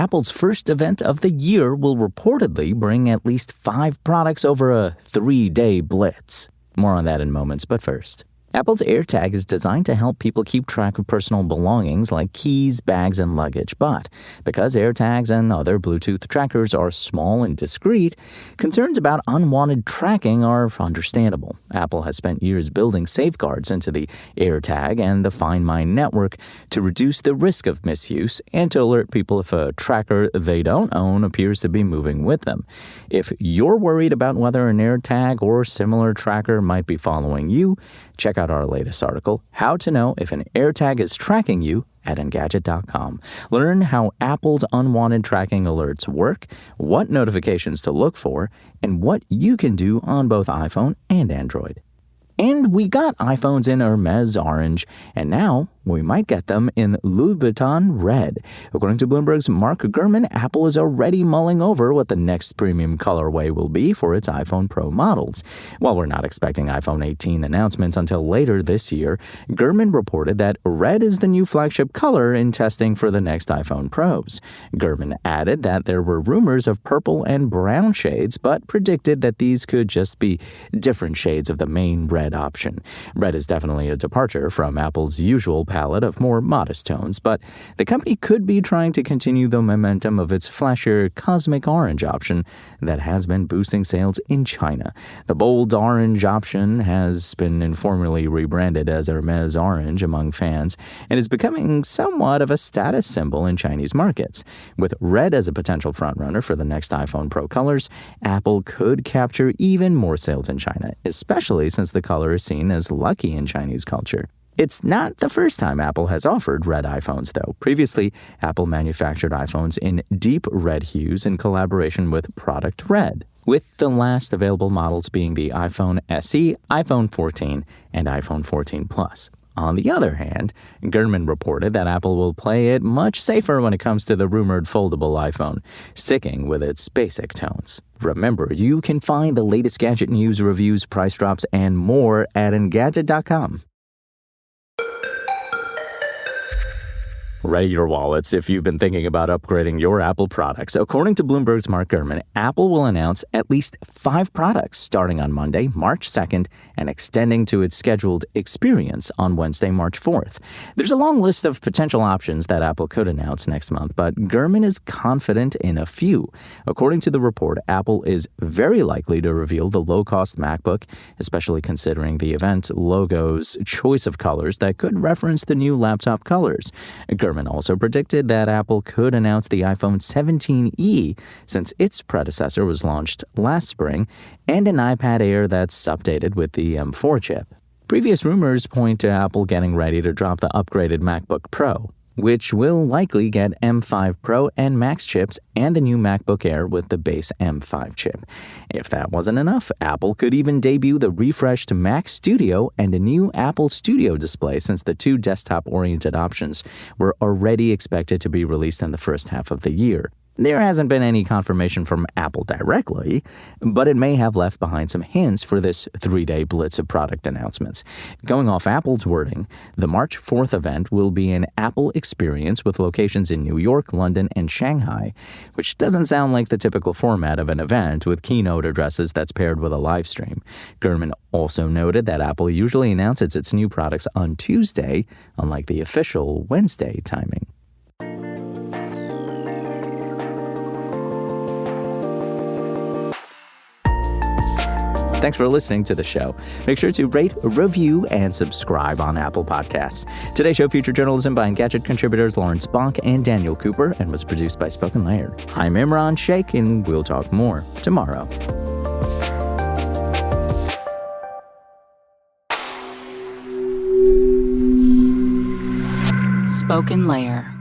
Apple's first event of the year will reportedly bring at least 5 products over a 3-day blitz. More on that in moments, but first. Apple's AirTag is designed to help people keep track of personal belongings like keys, bags, and luggage. But because AirTags and other Bluetooth trackers are small and discreet, concerns about unwanted tracking are understandable. Apple has spent years building safeguards into the AirTag and the Find My network to reduce the risk of misuse and to alert people if a tracker they don't own appears to be moving with them. If you're worried about whether an AirTag or similar tracker might be following you, check out our latest article, How to Know If an AirTag is Tracking You, at Engadget.com. Learn how Apple's unwanted tracking alerts work, what notifications to look for, and what you can do on both iPhone and Android. And we got iPhones in Hermes orange, and now we might get them in Louboutin red. According to Bloomberg's Mark Gurman, Apple is already mulling over what the next premium colorway will be for its iPhone Pro models. While we're not expecting iPhone 18 announcements until later this year, Gurman reported that red is the new flagship color in testing for the next iPhone Pros. Gurman added that there were rumors of purple and brown shades, but predicted that these could just be different shades of the main red option. Red is definitely a departure from Apple's usual palette of more modest tones, but the company could be trying to continue the momentum of its flashier cosmic orange option that has been boosting sales in China. The bold orange option has been informally rebranded as Hermes Orange among fans and is becoming somewhat of a status symbol in Chinese markets. With red as a potential frontrunner for the next iPhone Pro colors, Apple could capture even more sales in China, especially since the color is seen as lucky in Chinese culture. It's not the first time Apple has offered red iPhones, though. Previously, Apple manufactured iPhones in deep red hues in collaboration with Product Red, with the last available models being the iPhone SE, iPhone 14, and iPhone 14 Plus. On the other hand, Gurman reported that Apple will play it much safer when it comes to the rumored foldable iPhone, sticking with its basic tones. Remember, you can find the latest gadget news, reviews, price drops, and more at Engadget.com. Ready your wallets if you've been thinking about upgrading your Apple products. According to Bloomberg's Mark Gurman, Apple will announce at least 5 products starting on Monday, March 2nd, and extending to its scheduled experience on Wednesday, March 4th. There's a long list of potential options that Apple could announce next month, but Gurman is confident in a few. According to the report, Apple is very likely to reveal the low-cost MacBook, especially considering the event logo's choice of colors that could reference the new laptop colors. Gurman also predicted that Apple could announce the iPhone 17e, since its predecessor was launched last spring, and an iPad Air that's updated with the M4 chip. Previous rumors point to Apple getting ready to drop the upgraded MacBook Pro, which will likely get M5 Pro and Max chips and the new MacBook Air with the base M5 chip. If that wasn't enough, Apple could even debut the refreshed Mac Studio and a new Apple Studio display, since the 2 desktop-oriented options were already expected to be released in the first half of the year. There hasn't been any confirmation from Apple directly, but it may have left behind some hints for this 3-day blitz of product announcements. Going off Apple's wording, the March 4th event will be an Apple experience with locations in New York, London, and Shanghai, which doesn't sound like the typical format of an event with keynote addresses that's paired with a live stream. Gurman also noted that Apple usually announces its new products on Tuesday, unlike the official Wednesday timing. Thanks for listening to the show. Make sure to rate, review, and subscribe on Apple Podcasts. Today's show featured journalism by Engadget contributors Lawrence Bonk and Daniel Cooper and was produced by Spoken Layer. I'm Imran Sheikh, and we'll talk more tomorrow. Spoken Layer.